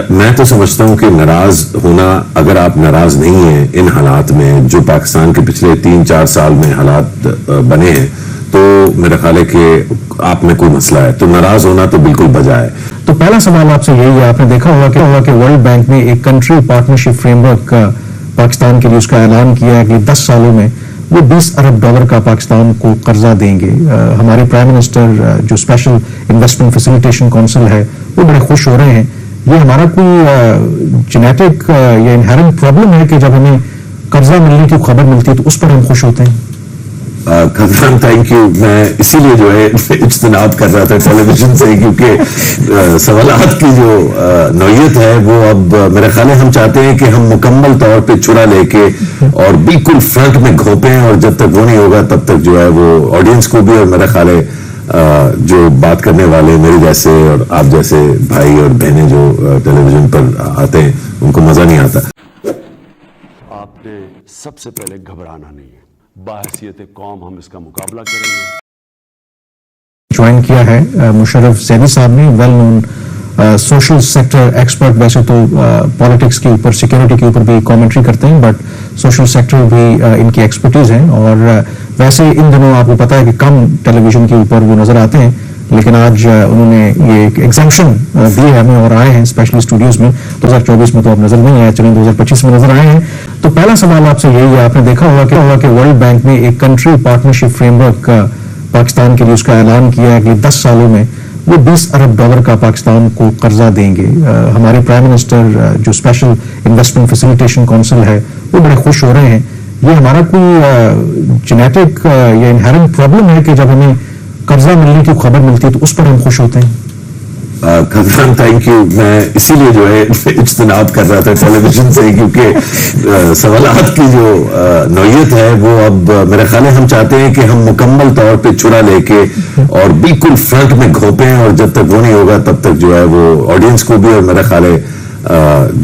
میں تو سمجھتا ہوں کہ ناراض ہونا، اگر آپ ناراض نہیں ہیں ان حالات میں جو پاکستان کے پچھلے 3-4 سال میں حالات بنے ہیں، تو میرا خیال ہے کہ آپ میں کوئی مسئلہ ہے، تو ناراض ہونا تو بالکل بجا ہے۔ تو پہلا سوال آپ سے یہی ہے، آپ نے دیکھا ہوگا کہ ورلڈ بینک نے ایک country partnership frame work Pakistan کے لیے اس کا اعلان کیا ہے کہ 10 سالوں میں وہ $20 ارب کا پاکستان کو قرضہ دیں گے۔ ہمارے پرائم منسٹر جو اسپیشل انویسٹمنٹ فیسیلیٹیشن کونسل ہے وہ بڑے خوش ہو رہے ہیں۔ یہ ہمارا کوئی جینیٹک یا انہیرنٹ پرابلم ہے کہ جب ہمیں قرضہ ملنے کی خبر ملتی ہے تو اس پر ہم خوش ہوتے ہیں؟ خزان تھینک یو، میں اسی لیے جو ہے اجتناب کر رہا تھا ٹیلی ویژن سے، کیونکہ سوالات کی جو نوعیت ہے وہ اب میرا خیال ہے ہم چاہتے ہیں کہ ہم مکمل طور پہ چرا لے کے اور بالکل فرنٹ میں گھونپیں، اور جب تک وہ نہیں ہوگا تب تک جو ہے وہ آڈینس کو بھی، اور میرا خیال ہے جو بات کرنے والے میرے جیسے اور آپ جیسے بھائی اور بہنیں جو ٹیلی ویژن پر آتے ہیں ان کو مزہ نہیں آتا۔ آپ نے سب سے پہلے گھبرانا نہیں ہے، باحثیت قوم ہم اس کا مقابلہ کریں گے۔ جوائن کیا ہے مشرف زیدی صاحب نے، well known social sector expert, ویسے تو پالیٹکس کے اوپر، سیکیورٹی کے اوپر بھی کامنٹری کرتے ہیں، بٹ سوشل سیکٹر بھی ان کی ایکسپرٹیز ہیں، اور ویسے ان دنوں آپ کو پتا ہے کہ کم ٹیلی ویژن کے اوپر وہ نظر آتے ہیں، لیکن آج انہوں نے یہ ایک ایگزامپشن دی ہے ہمیں اور آئے ہیں اسپیشلی اسٹوڈیوز میں۔ 2024 میں تو آپ نظر نہیں آئے، چلیں 2025 میں نظر آئے ہیں۔ تو پہلا سوال آپ سے یہی ہے، آپ نے دیکھا ہوگا کہ ورلڈ بینک نے ایک country partnership frame work Pakistan کے لیے اس کا اعلان کیا ہے کہ 10 سالوں میں وہ $20 ارب کا پاکستان کو قرضہ دیں گے۔ ہمارے پرائم منسٹر جو اسپیشل انویسٹمنٹ فیسیلیٹیشن کونسل ہے وہ بڑے خوش ہو رہے ہیں۔ یہ ہمارا کوئی جینیٹک یا انہیرنٹ پرابلم ہے کہ جب ہمیں قرضہ ملنے کی خبر ملتی ہے تو اس پر ہم خوش ہوتے ہیں؟ خزان تھینک یو، میں اسی لیے جو ہے اجتناب کر رہا تھا ٹیلی ویژن سے، کیونکہ سوالات کی جو نوعیت ہے وہ اب میرا خیال ہے ہم چاہتے ہیں کہ ہم مکمل طور پہ چرا لے کے اور بالکل فرنٹ میں گھونپیں، اور جب تک وہ نہیں ہوگا تب تک جو ہے وہ آڈینس کو بھی، اور میرا خیال ہے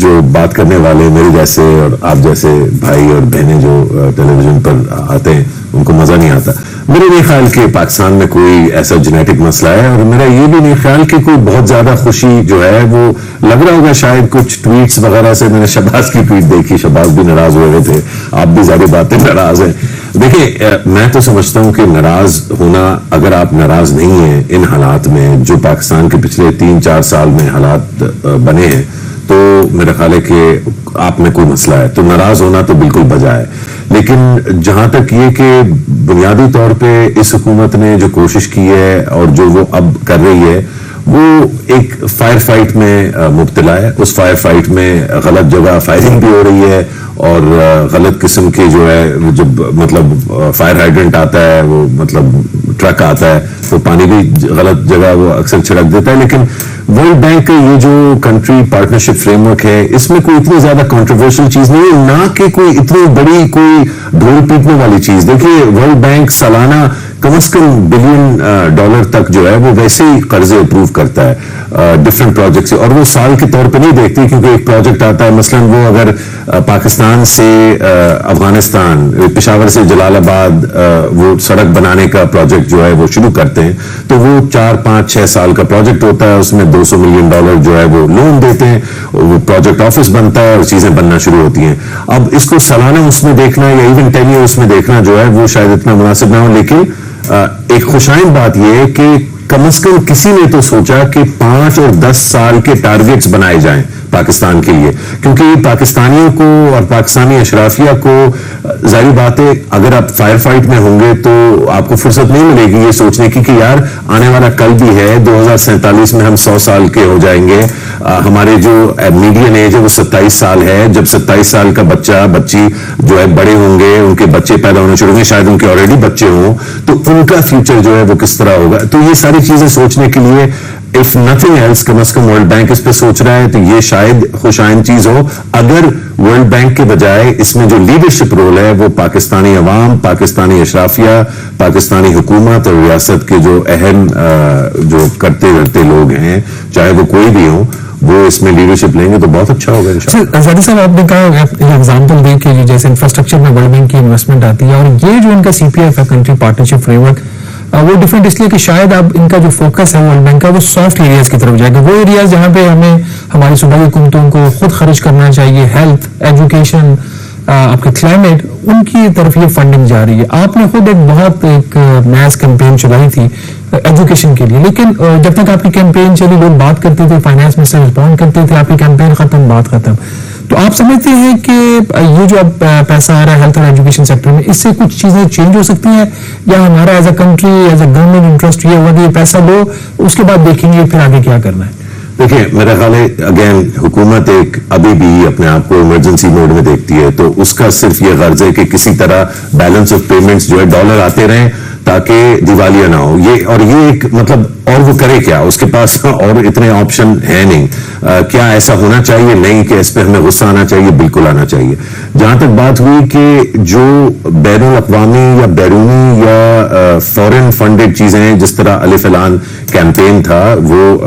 جو بات کرنے والے میرے جیسے اور آپ جیسے بھائی اور بہنیں جو ٹیلی ویژن پر آتے ہیں ان کو مزہ نہیں آتا۔ میرے نہیں خیال کہ پاکستان میں کوئی ایسا جینیٹک مسئلہ ہے، اور میرا یہ بھی نہیں خیال کہ کوئی بہت زیادہ خوشی جو ہے وہ لگ رہا ہوگا شاید کچھ ٹویٹس وغیرہ سے۔ میں نے شہباز کی ٹویٹ دیکھی، شہباز بھی ناراض ہوئے تھے، آپ بھی ظاہر باتیں ناراض ہیں۔ دیکھیں میں تو سمجھتا ہوں کہ ناراض ہونا، اگر آپ ناراض نہیں ہیں ان حالات میں جو پاکستان کے پچھلے 3-4 سال میں حالات بنے ہیں، تو میرا خیال ہے کہ آپ میں کوئی مسئلہ ہے، تو ناراض ہونا تو بالکل بجا ہے۔ لیکن جہاں تک یہ کہ بنیادی طور پہ اس حکومت نے جو کوشش کی ہے اور جو وہ اب کر رہی ہے، وہ ایک فائر فائٹ میں مبتلا ہے۔ اس فائر فائٹ میں غلط جگہ فائرنگ بھی ہو رہی ہے، اور غلط قسم کے جو ہے جب مطلب فائر ہائیڈرنٹ آتا ہے، وہ مطلب ٹرک آتا ہے تو پانی بھی غلط جگہ وہ اکثر چھڑک دیتا ہے۔ لیکن ورلڈ بینک کا یہ جو کنٹری پارٹنرشپ فریم ورک ہے، اس میں کوئی اتنی زیادہ کنٹروورشل چیز نہیں ہے، نہ کہ کوئی اتنی بڑی کوئی ڈھول پیٹنے والی چیز۔ دیکھیے ورلڈ بینک سالانہ کم از کم $1 بلین تک جو ہے وہ ویسے ہی قرضے اپروو کرتا ہے ڈفرنٹ پروجیکٹ سے، اور وہ سال کے طور پہ نہیں دیکھتی، کیونکہ ایک پروجیکٹ آتا ہے مثلاً وہ اگر پاکستان سے افغانستان، پشاور سے جلال آباد وہ سڑک بنانے کا پروجیکٹ جو ہے وہ شروع کرتے ہیں، تو وہ 4-5-6 سال کا پروجیکٹ ہوتا ہے، اس میں $200 ملین جو ہے وہ لون دیتے ہیں، وہ پروجیکٹ آفس بنتا ہے اور چیزیں بننا شروع ہوتی ہیں۔ اب اس کو سالانہ اس میں دیکھنا یا ایون 10 ایئرس میں دیکھنا جو ہے وہ شاید اتنا مناسب نہ ہو، لیکن ایک خوشائند بات یہ ہے کہ کم از کم کسی نے تو سوچا کہ 5 اور 10 سال کے ٹارگیٹس بنائے جائیں پاکستان کے لیے، کیونکہ یہ پاکستانیوں کو اور پاکستانی اشرافیہ کو ظاہری بات ہے اگر آپ فائر فائٹ میں ہوں گے تو آپ کو فرصت نہیں ملے گی یہ سوچنے کی کہ یار آنے والا کل بھی ہے، 2047 میں ہم 100 سال کے ہو جائیں گے، ہمارے جو میڈین ایج ہے وہ 27 سال ہے، جب 27 سال کا بچہ بچی جو ہے بڑے ہوں گے، ان کے بچے پیدا ہونے شروع ہوں گے، شاید ان کے آلریڈی بچے ہوں، تو ان کا فیوچر جو ہے وہ کس طرح ہوگا۔ تو یہ ساری چیزیں سوچنے کے لیے if nothing else کم از کم ورلڈ بینک اس پہ سوچ رہا ہے، تو یہ شاید خوشائند چیز ہو اگر ورلڈ بینک کے بجائے اس میں جو لیڈرشپ رول ہے وہ پاکستانی عوام، پاکستانی اشرافیہ، پاکستانی حکومت اور ریاست کے جو اہم جو کرتے رہتے لوگ ہیں، چاہے وہ کوئی بھی ہوں، وہ اس میں لیڈرشپ لیں گے تو بہت اچھا ہوگا انشاءاللہ۔ زیدی صاحب آپ نے کہا ایگزامپل دے کہ جیسے انفراسٹرکچر میں ورلڈ بینک کی انویسٹمنٹ آتی ہے، اور یہ جو ان کا CPF ہے کنٹری پارٹنرشپ فریم ورک، وہ ڈفرینٹ اس لیے کہ شاید اب ان کا جو فوکس ہے ورلڈ بینک کا وہ سافٹ ایریاز کی طرف جائے گا, وہ ایریاز جہاں پہ ہمیں ہماری صوبائی حکومتوں کو خود خرچ کرنا چاہیے, ہیلتھ, ایجوکیشن, آپ کے کلائمیٹ, ان کی طرف یہ فنڈنگ جا رہی ہے. آپ نے خود ایک میس کیمپین چلائی تھی ایجوکیشن کے لیے, لیکن جب تک آپ کی کیمپین چلی لوگ بات کرتے تھے, فائنانس منسٹر رسپونڈ کرتے تھے, آپ کی کیمپین ختم, بات ختم. تو آپ سمجھتے ہیں کہ یہ جو اب پیسہ آ رہا ہے ہیلتھ اور ایجوکیشن سیکٹر میں, اس سے کچھ چیزیں چینج ہو سکتی ہیں, یا ہمارا as a country, as a government interest یہ ہوگا کہ یہ پیسہ لو, اس کے بعد دیکھیں گے پھر آگے کیا کرنا ہے؟ دیکھیں, میرا خیال ہے اگین حکومت ایک ابھی بھی اپنے آپ کو ایمرجنسی موڈ میں دیکھتی ہے, تو اس کا صرف یہ غرض ہے کہ کسی طرح بیلنس آف پیمنٹس جو ہے ڈالر آتے رہیں تاکہ دیوالیہ نہ ہو. یہ ایک مطلب, اور وہ کرے کیا, اس کے پاس اور اتنے آپشن ہے نہیں. کیا ایسا ہونا چاہیے؟ نہیں کہ اس پہ ہمیں غصہ آنا چاہیے, بالکل آنا چاہیے. جہاں تک بات ہوئی کہ جو بین الاقوامی یا بیرونی یا فورن فنڈڈ چیزیں ہیں, جس طرح الف لام کیمپین تھا وہ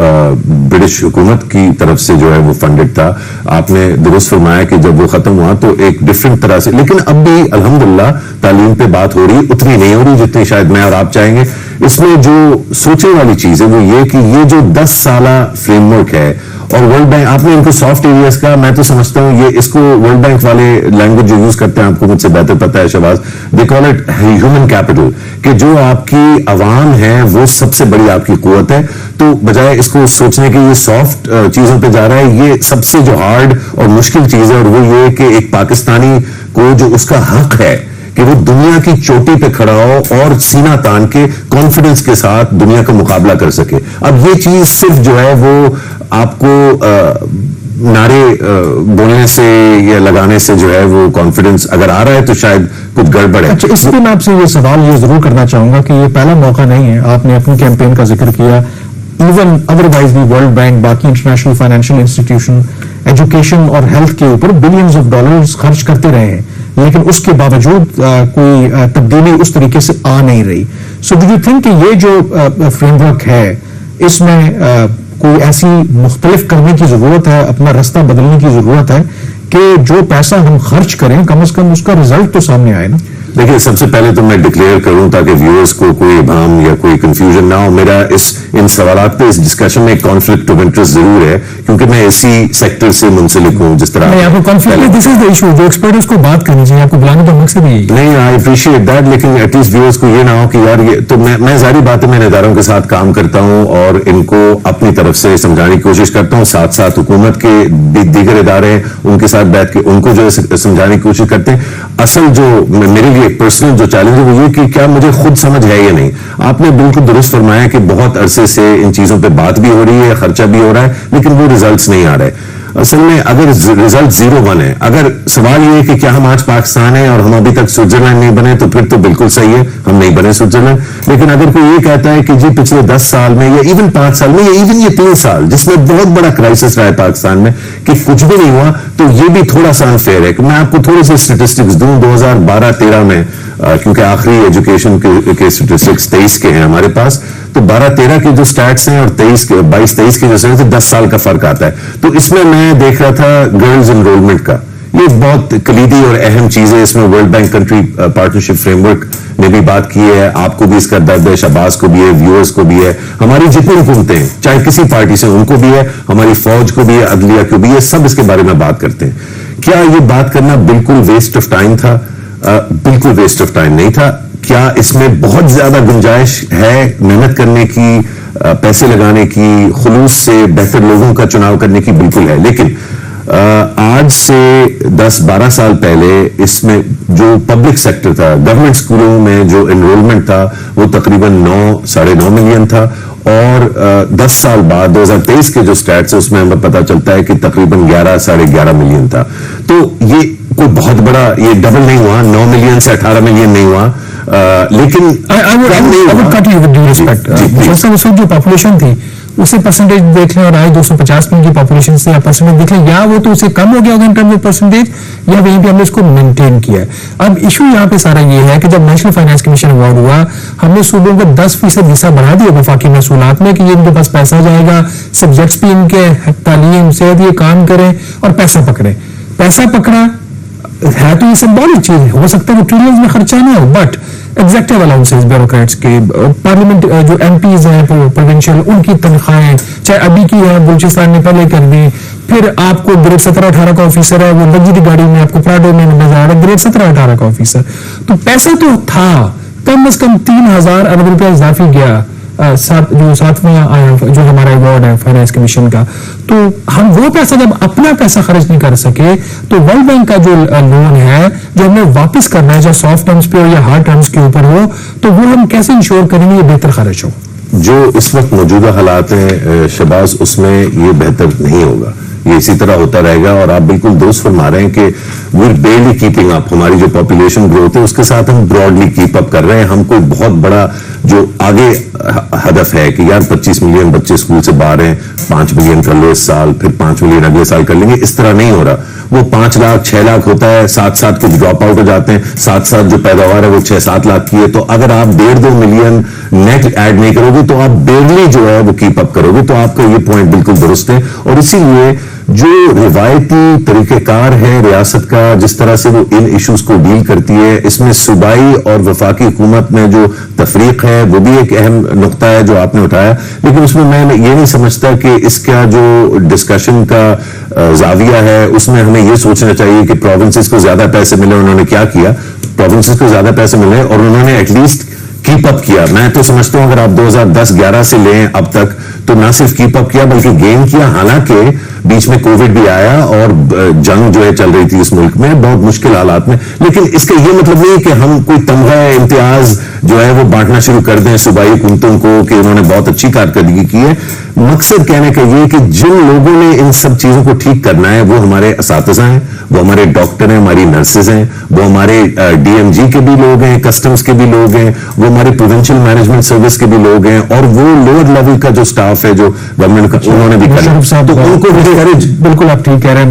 برٹش حکومت کی طرف سے جو ہے وہ فنڈڈ تھا, آپ نے درست فرمایا کہ جب وہ ختم ہوا تو ایک ڈفرنٹ طرح سے, لیکن اب بھی الحمدللہ تعلیم پہ بات ہو رہی, اتنی نہیں ہو رہی جتنی شاید میں اور آپ چاہیں گے. اس میں جو سوچنے والی چیز ہے وہ یہ کہ یہ جو 10 سالہ فریم ورک ہے, اور ورلڈ بینک, آپ نے ان کو سافٹ ایریاز کا, میں تو سمجھتا ہوں یہ اس کو ورلڈ بینک والے لینگویج جو یوز کرتے ہیں, آپ کو مجھ سے بہتر پتا ہے شہباز, دے کال اٹ ہیومن کیپٹل, کہ جو آپ کی عوام ہے وہ سب سے بڑی آپ کی قوت ہے. تو بجائے اس کو سوچنے کہ یہ سافٹ چیزوں پہ جا رہا ہے, یہ سب سے جو ہارڈ اور مشکل چیز ہے, اور وہ یہ کہ ایک پاکستانی کو جو اس کا حق ہے کہ وہ دنیا کی چوٹی پہ کھڑا ہو اور سینہ تان کے کانفیڈنس کے ساتھ دنیا کا مقابلہ کر سکے. اب یہ چیز صرف جو ہے وہ آپ کو نعرے بولنے سے یا لگانے سے جو ہے وہ کانفیڈنس اگر آ رہا ہے تو شاید کچھ گڑبڑ ہے. اچھا, اس پہ میں آپ سے یہ سوال یہ ضرور کرنا چاہوں گا کہ یہ پہلا موقع نہیں ہے, آپ نے اپنی کیمپین کا ذکر کیا, ایون ادروائز بھی ورلڈ بینک, باقی انٹرنیشنل فائنینشیل انسٹیٹیوشن ایجوکیشن اور ہیلتھ کے اوپر بلینز آف ڈالرز خرچ کرتے رہے ہیں, لیکن اس کے باوجود کوئی تبدیلی اس طریقے سے آ نہیں رہی. سو ڈو یو تھنک کہ یہ جو فریم ورک ہے اس میں کوئی ایسی مختلف کرنے کی ضرورت ہے, اپنا رستہ بدلنے کی ضرورت ہے کہ جو پیسہ ہم خرچ کریں کم از کم اس کا رزلٹ تو سامنے آئے نا؟ دیکھیں, سب سے پہلے تو میں ڈکلیئر کروں تاکہ ویورز کو کوئی ابہام یا کوئی کنفیوژن نہ ہو, میرا ان سوالات پہ اس ڈسکشن میں کانفلکٹ آف انٹرسٹ ضرور ہے, کیونکہ میں اسی سیکٹر سے منسلک ہوں. جس طرح آپ کو conflict, this is the issue, جو ایکسپرٹ اس کو بات کرنی چاہیے, آپ کو بلانے کا مقصد یہی نہیں. آئی اپریشیٹ دیٹ, لیکن ایٹ لیسٹ ویورز کو یہ نہ ہو کہ یار یہ تو میں ظاہری بات ہے, میں اداروں کے ساتھ کام کرتا ہوں اور ان کو اپنی طرف سے سمجھانے کی کوشش کرتا ہوں, ساتھ ساتھ حکومت کے دیگر ادارے ہیں ان کے ساتھ بیٹھ کے ان کو جو ہے سمجھانے کی کوشش کرتے ہیں. اصل جو میرے لیے پرسنل جو چیلنج ہے وہ یہ کہ کیا مجھے خود سمجھ ہے یا نہیں. آپ نے بالکل درست فرمایا کہ بہت عرصے سے ان چیزوں پہ بات بھی ہو رہی ہے, خرچہ بھی ہو رہا ہے, لیکن وہ ریزلٹس نہیں آ رہے. اصل میں اگر ریزلٹ 0-1 ہے, اگر سوال یہ ہے کہ کیا ہم آج پاکستان ہیں اور ہم ابھی تک سوئٹزرلینڈ نہیں بنے, تو پھر تو بالکل صحیح ہے, ہم نہیں بنے سوئٹزرلینڈ. لیکن اگر کوئی یہ کہتا ہے کہ جی پچھلے 10 سال میں یا ایون 5 سال میں یا ایون یہ 3 سال جس میں بہت بڑا کرائسس رہا ہے پاکستان میں کہ کچھ بھی نہیں ہوا, تو یہ بھی تھوڑا سا انفیئر ہے. کہ میں آپ کو تھوڑے سے اسٹیٹسٹکس دوں 2012-13 میں, کیونکہ آخری ایجوکیشن کے اسٹیٹسٹکس 23 کے ہیں ہمارے پاس, تو 12-13 کے جو سٹیٹس ہیں اور 22-23 کے جو سٹیٹس ہیں 10 سال کا فرق آتا ہے. تو اس میں میں دیکھ رہا تھا گرلز انرولمنٹ کا, یہ بہت کلیدی اور اہم چیز ہے. اس میں world bank country partnership frame work نے بھی بات کی ہے, آپ کو بھی اس کا درد ہے, شہباز کو بھی ہے, ویورز کو بھی ہے, ہماری جتنی حکومتیں ہیں چاہے کسی پارٹی سے ان کو بھی ہے, ہماری فوج کو بھی ہے, عدلیہ کو بھی ہے, سب اس کے بارے میں بات کرتے ہیں. کیا یہ بات کرنا بالکل ویسٹ آف ٹائم تھا؟ بالکل ویسٹ آف ٹائم نہیں تھا. کیا اس میں بہت زیادہ گنجائش ہے محنت کرنے کی, پیسے لگانے کی, خلوص سے بہتر لوگوں کا چناؤ کرنے کی؟ بالکل ہے. لیکن آج سے 10-12 سال پہلے اس میں جو پبلک سیکٹر تھا, گورنمنٹ اسکولوں میں جو انرولمنٹ تھا وہ تقریباً 9-9.5 ملین تھا, اور 10 سال بعد 2023 کے جو سٹیٹس ہیں اس میں ہمیں پتا چلتا ہے کہ تقریباً 11-11.5 ملین تھا. تو یہ کوئی بہت بڑا, یہ ڈبل نہیں ہوا, 9 ملین سے 18 ملین نہیں ہوا, لیکن جو پاپولیشن تھی اسے پرسنٹیج دیکھ لیں اور آج 250 ملین کی پاپولیشن سے پرسنٹیج دیکھ لیں, یا وہ تو اسے کم ہو گیا ہوگا ان ٹرمز آف پرسنٹیج, یا وہیں پہ ہم نے اس کو مینٹین کیا ہے. اب ایشو یہاں پہ سارا یہ ہے کہ جب نیشنل فائنانس کمیشن اوارڈ ہوا, ہم نے صوبوں کو 10% حصہ بڑھا دیا وفاقی محصولات میں کہ یہ ان کے پاس پیسہ جائے گا, سبجیکٹس بھی ان کے تعلیم صحت یہ کام کریں اور پیسہ پکڑیں. پیسہ پکڑا ہے تو یہ سمبولک چیز ہے, ہو سکتا ہے وہ ٹریلینز میں خرچہ نہ ہو, بٹ ایگزیکٹو الاؤنسز بیوروکریٹس کے, پارلیمنٹ جو ایم پیز ہیں پروونشل, ان کی تنخواہیں چاہے ابھی کی ہے بلوچستان نے پہلے کر دی, پھر آپ کو گریڈ 17-18 کا آفیسر ہے وہ لگژری گاڑی میں آپ کو پراڈو میں نظر آ رہا ہے, گریڈ 17-18 کا آفیسر. تو پیسہ تو تھا, کم از کم 3,000 ارب روپیہ اضافی گیا جو 7واں آیا جو ہمارا ایوارڈ ہے فائنانس کمیشن کا. تو ہم وہ پیسہ جب اپنا پیسہ خرچ نہیں کر سکے تو ورلڈ بینک کا جو لون ہے جو ہمیں واپس کرنا ہے, چاہے سافٹ ٹرمز پہ ہو یا ہارڈ ٹرمز کے اوپر ہو, تو وہ ہم کیسے انشور کریں گے یہ بہتر خرچ ہو. جو اس وقت موجودہ حالات ہیں شہباز, اس میں یہ بہتر نہیں ہوگا, یہ اسی طرح ہوتا رہے گا. اور آپ بالکل درست فرما رہے ہیں کہ we are barely keeping up, ہماری جو پاپولیشن گروتھ ہے اس کے ساتھ ہم براڈلی کیپ اپ کر رہے ہیں. ہم کوئی بہت بڑا جو آگے ہدف ہے کہ یار 25 ملین بچے اسکول سے باہر ہیں, 5 ملین کر لو اس سال, پھر 5 ملین اگلے سال کر لیں گے, اس طرح نہیں ہو رہا. وہ 5 لاکھ 6 لاکھ ہوتا ہے, 7 کچھ ڈراپ آؤٹ ہو جاتے ہیں, 7 جو پیداوار ہے وہ 6-7 لاکھ کی ہے. تو اگر آپ 1.5-2 ملین نیٹ ایڈ نہیں کرو گے تو آپ بیرلی جو ہے وہ کیپ اپ کرو گے. تو آپ کا یہ پوائنٹ بالکل درست ہے. اور اسی لیے جو روایتی طریقہ کار ہے ریاست کا, جس طرح سے وہ ان ایشوز کو ڈیل کرتی ہے, اس میں صوبائی اور وفاقی حکومت میں جو تفریق ہے وہ بھی ایک اہم نقطہ ہے جو آپ نے اٹھایا. لیکن اس میں یہ نہیں سمجھتا کہ اس کا جو ڈسکشن کا زاویہ ہے اس میں ہمیں یہ سوچنا چاہیے کہ پروونسز کو زیادہ پیسے ملے, انہوں نے کیا کیا, پروونسز کو زیادہ پیسے ملے اور انہوں نے ایٹ لیسٹ کیپ اپ کیا. میں تو سمجھتا ہوں اگر آپ 2010-11 سے لیں اب تک تو نہ صرف کیپ اپ کیا بلکہ گین کیا. حالانکہ بیچ میں کووڈ بھی آیا اور جنگ جو ہے چل رہی تھی اس ملک میں بہت مشکل حالات میں, لیکن اس کا یہ مطلب نہیں کہ ہم کوئی تمغہ امتیاز جو ہے وہ بانٹنا شروع کر دیں صوبائی حکومتوں کو کہ انہوں نے بہت اچھی کارکردگی کی ہے. مقصد کہنے کا یہ کہ جن لوگوں نے ان سب چیزوں کو ٹھیک کرنا ہے وہ ہمارے اساتذہ ہیں, وہ ہمارے ڈاکٹر ہیں, ہماری نرسز ہیں, وہ ہمارے ڈی ایم جی کے بھی لوگ ہیں, کسٹمز کے بھی لوگ ہیں, وہ ہمارے پروونشل مینجمنٹ سروس کے بھی لوگ ہیں, اور وہ لوور لیول کا جو سٹاف ہے جو گورنمنٹ کا انہوں نے بھی کرنا. تو ان کو بالکل آپ ٹھیک کہہ رہے ہیں.